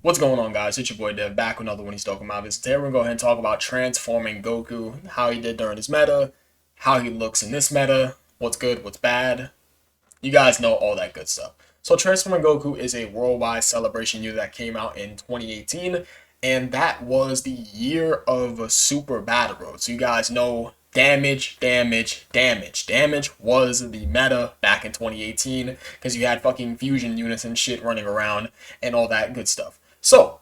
What's going on, guys? It's your boy Dev back with another one he's talking about. Today we're going to go ahead and talk about transforming Goku, how he did during his meta, how he looks in this meta, what's good, what's bad. You guys know all that good stuff. So transforming Goku is a worldwide celebration unit that came out in 2018, and that was the year of Super Battle Road. So you guys know damage, damage, damage. Damage was the meta back in 2018 because you had fucking fusion units and shit running around and all that good stuff. So,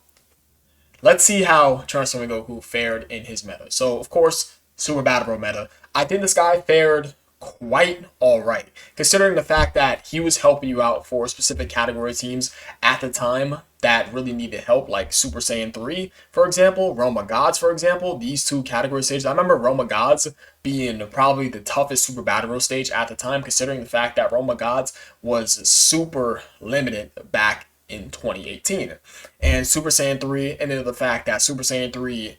let's see how Transforming Goku fared in his meta. So, of course, Super Battle Bro meta. I think this guy fared quite alright, considering the fact that he was helping you out for specific category teams at the time that really needed help, like Super Saiyan 3, for example, Realm of Gods, for example. These two category stages, I remember Realm of Gods being probably the toughest Super Battle Bro stage at the time, considering the fact that Realm of Gods was super limited back in 2018. And Super Saiyan 3 ended the fact that Super Saiyan 3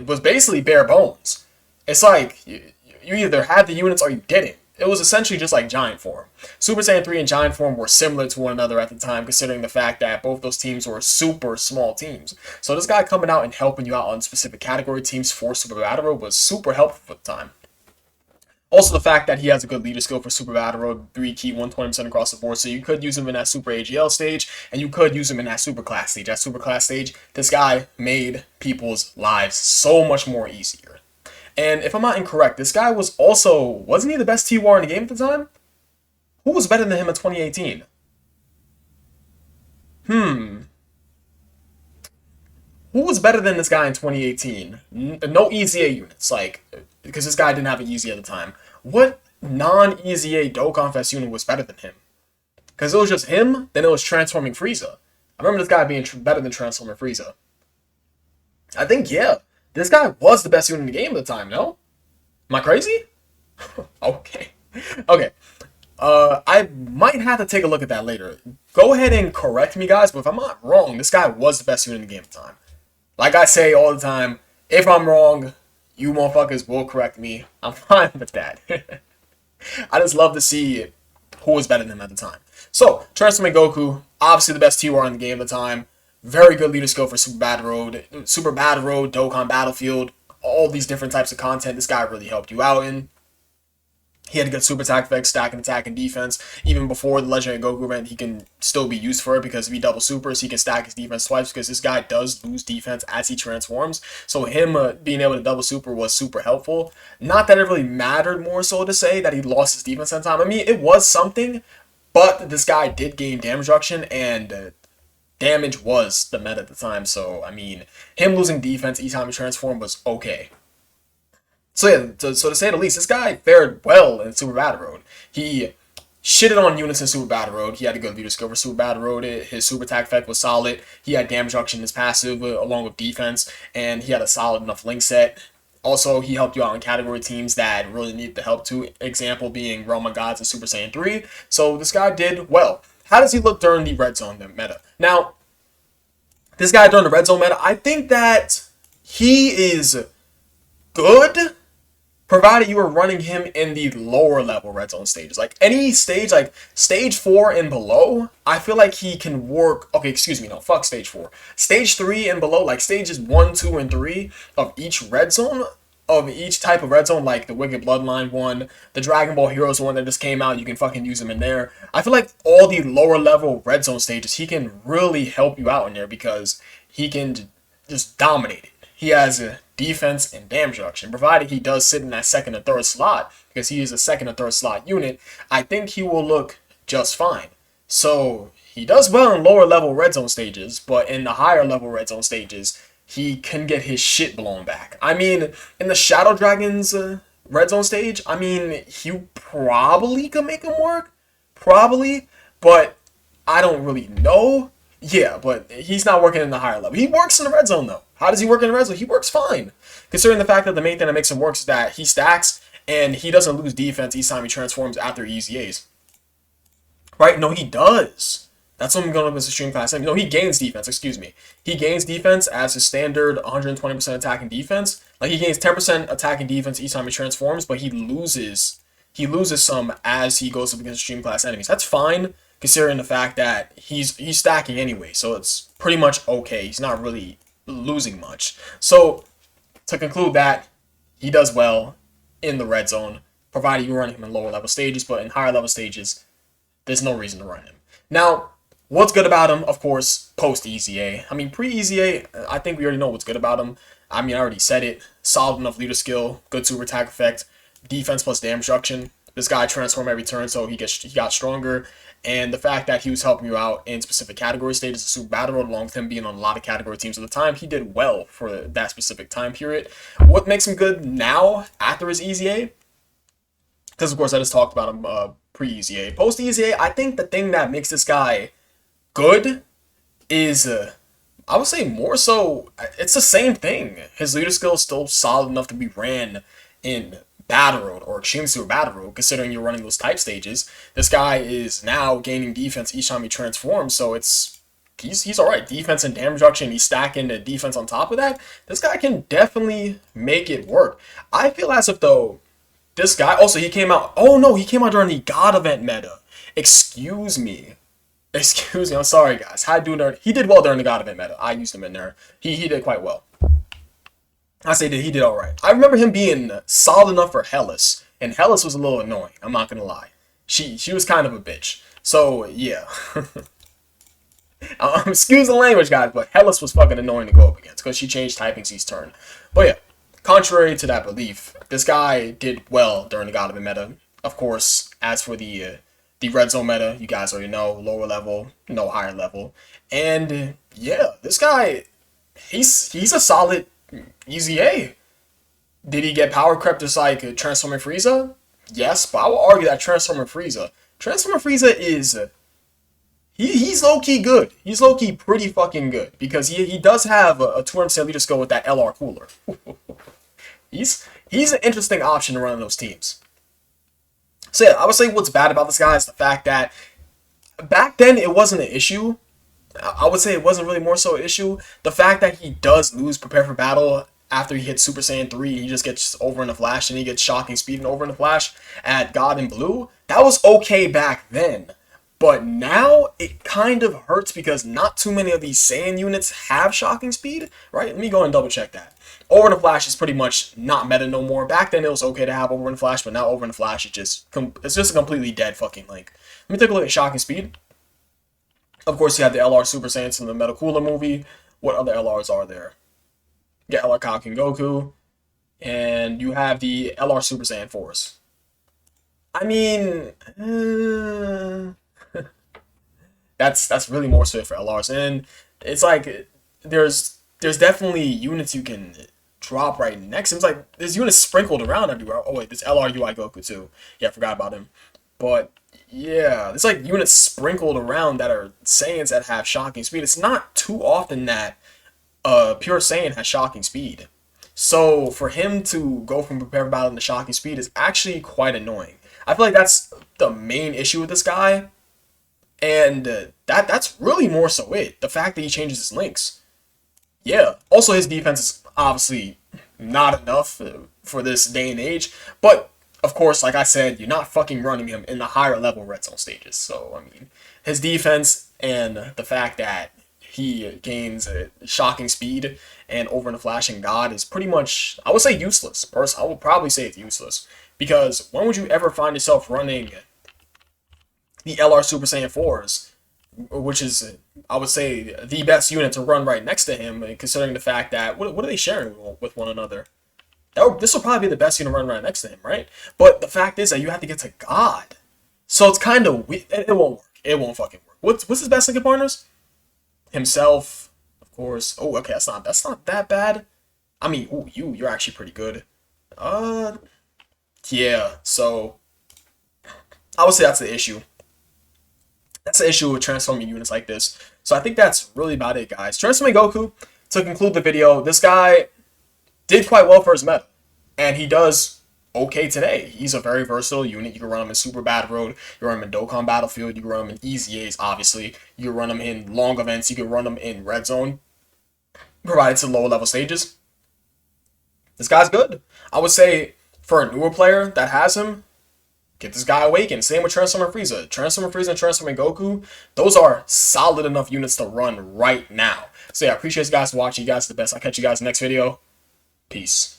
was basically bare bones. It's like you either had the units or you didn't. It was essentially just like Giant Form. Super Saiyan 3 and Giant Form were similar to one another at the time, considering the fact that both those teams were super small teams. So this guy coming out and helping you out on specific category teams for Super Battle Road was super helpful for the time. Also, the fact that he has a good leader skill for Super Battle Road, 3 key, 120% across the board, so you could use him in that Super AGL stage, and you could use him in that Super Class stage. That Super Class stage, this guy made people's lives so much more easier. And if I'm not incorrect, this guy was also, wasn't he the best T-War in the game at the time? Who was better than him in 2018? Who was better than this guy in 2018? No EZA units, like, because this guy didn't have an EZA at the time. What non-EZA Dokkan Fest unit was better than him? Because it was just him, then it was Transforming Frieza. I remember this guy being better than Transforming Frieza. I think, yeah, this guy was the best unit in the game at the time, no? Am I crazy? Okay. Okay. I might have to take a look at that later. Go ahead and correct me, guys, but if I'm not wrong, this guy was the best unit in the game at the time. Like I say all the time, if I'm wrong, you motherfuckers will correct me. I'm fine with that. I just love to see who was better than him at the time. So, Transforming Goku, obviously the best T-War in the game at the time. Very good leader skill for Super Battle Road. Super Battle Road, Dokkan Battlefield, all these different types of content this guy really helped you out in. He had a good super attack effect, stacking attack and defense. Even before the Legendary Goku event, he can still be used for it because if he double supers, he can stack his defense twice because this guy does lose defense as he transforms. So him being able to double super was super helpful. Not that it really mattered more so to say that he lost his defense that time. I mean, it was something, but this guy did gain damage reduction and damage was the meta at the time. So, I mean, him losing defense each time he transformed was okay. So yeah, so to say the least, this guy fared well in Super Battle Road. He shitted on units in Super Battle Road. He had a good leader skill for Super Battle Road. His super attack effect was solid. He had damage reduction in his passive along with defense, and he had a solid enough link set. Also, he helped you out in category teams that really needed the help too. Example being Realm of Gods and Super Saiyan 3. So this guy did well. How does he look during the Red Zone meta? Now, this guy during the Red Zone meta, I think that he is good, provided you are running him in the lower level red zone stages. Like any stage, like stage 4 and below, I feel like he can work. Okay, excuse me, no, fuck stage 4. Stage 3 and below, like stages 1, 2, and 3 of each red zone, of each type of red zone, like the Wicked Bloodline one, the Dragon Ball Heroes one that just came out, you can fucking use him in there. I feel like all the lower level red zone stages, he can really help you out in there because he can just dominate it. He has a defense and damage reduction. Provided he does sit in that second or third slot, because he is a second or third slot unit, I think he will look just fine. So he does well in lower level red zone stages, but in the higher level red zone stages, he can get his shit blown back. I mean, in the Shadow Dragons red zone stage, I mean, he probably could make him work. Probably. But I don't really know. Yeah, but he's not working in the higher level. He works in the red zone, though. How does he work in the red zone? He works fine. Considering the fact that the main thing that makes him work is that he stacks and he doesn't lose defense each time he transforms after EZAs. Right? No, he does. That's what I'm going up as a stream class. No, he gains defense, excuse me. He gains defense as his standard 120% attacking defense. Like, he gains 10% attacking defense each time he transforms, but he loses some as he goes up against stream class enemies. That's fine. considering the fact that he's stacking anyway, so it's pretty much okay. He's not really losing much. So to conclude that, he does well in the red zone, provided you run him in lower level stages, but in higher level stages, there's no reason to run him. Now, what's good about him? Of course, post EZA. I mean, pre EZA, I think we already know what's good about him. I mean, I already said it. Solid enough leader skill, good super attack effect, defense plus damage reduction. This guy transformed every turn, so he got stronger. And the fact that he was helping you out in specific category stages of Super Battle Road, along with him being on a lot of category teams at the time, he did well for that specific time period. What makes him good now after his EZA? Because, of course, I just talked about him pre-EZA. Post-EZA, I think the thing that makes this guy good is, I would say more so, it's the same thing. His leader skill is still solid enough to be ran in Battle Road or Extreme Super Battle Road, considering you're running those type stages. This guy is now gaining defense each time he transforms, so he's alright. Defense and damage reduction, he's stacking the defense on top of that. This guy can definitely make it work. I feel as if, though, this guy, also, he came out, oh no, he came out during the God event meta. Excuse me, I'm sorry, guys. He did well during the God event meta. I used him in there. He did quite well. I say that he did alright. I remember him being solid enough for Hellas, and Hellas was a little annoying, I'm not gonna lie. She was kind of a bitch. So, yeah. Excuse the language, guys, but Hellas was fucking annoying to go up against, because she changed typings each turn. But yeah. Contrary to that belief, this guy did well during the God of the meta. Of course, as for the red zone meta, you guys already know, lower level, no higher level. And yeah, this guy, he's a solid EZA. Did he get power crept just like Transforming Frieza? Yes, but I will argue that Transforming Frieza is he's low-key good. He's low-key pretty fucking good, because he does have a 200% leader skill with that LR cooler. He's an interesting option to run in those teams. So yeah, I would say what's bad about this guy is the fact that back then it wasn't an issue. I would say it wasn't really more so an issue. The fact that he does lose Prepare for Battle after he hits Super Saiyan 3, he just gets over in a flash, and he gets Shocking Speed and over in a flash at God in Blue. That was okay back then. But now it kind of hurts because not too many of these Saiyan units have Shocking Speed, right? Let me go and double check that. Over in the Flash is pretty much not meta no more. Back then it was okay to have Over in the Flash, but now Over in the Flash it's just a completely dead fucking link. Let me take a look at Shocking Speed. Of course, you have the LR Super Saiyans in the Metal Cooler movie. What other LRs are there? Yeah, LR Kaku and Goku, and you have the LR Super Saiyan 4s. I mean, that's really more so for LRs, and it's like there's definitely units you can drop right next. It's like there's units sprinkled around everywhere. Oh wait, there's LR UI Goku too. Yeah, I forgot about him. But yeah, it's like units sprinkled around that are Saiyans that have Shocking Speed. It's not too often that pure Saiyan has Shocking Speed. So for him to go from Prepare for Battle to Shocking Speed is actually quite annoying. I feel like that's the main issue with this guy. And that's really more so it. The fact that he changes his links. Yeah. Also, his defense is obviously not enough for this day and age. But, of course, like I said, you're not fucking running him in the higher level red zone stages. So, I mean, his defense and the fact that he gains Shocking Speed and Over in the Flash and God is pretty much, I would say, useless. First, I would probably say it's useless. Because when would you ever find yourself running the LR Super Saiyan 4s, which is, I would say, the best unit to run right next to him, considering the fact that, what are they sharing with one another? This will probably be the best unit to run right next to him, right? But the fact is that you have to get to God. So it's kind of weird. It won't work. It won't fucking work. What's his best linking partners? Himself, of course. Oh, okay, that's not that bad. I mean, ooh, you're actually pretty good. Yeah, so I would say that's the issue. That's the issue with transforming units like this. So I think that's really about it, guys. Transforming Goku, to conclude the video, this guy did quite well for his meta. And he does okay today. He's a very versatile unit. You can run him in Super Battle Road. You can run him in Dokkan Battlefield. You can run him in EZAs, obviously. You can run him in long events. You can run him in Red Zone, provided to lower level stages. This guy's good. I would say for a newer player that has him, Get this guy awakened. Same with Transformer Frieza. Transformer Frieza and Transformer Goku, those are solid enough units to run right now. So yeah, I appreciate you guys watching. You guys are the best. I'll catch you guys next video. Peace.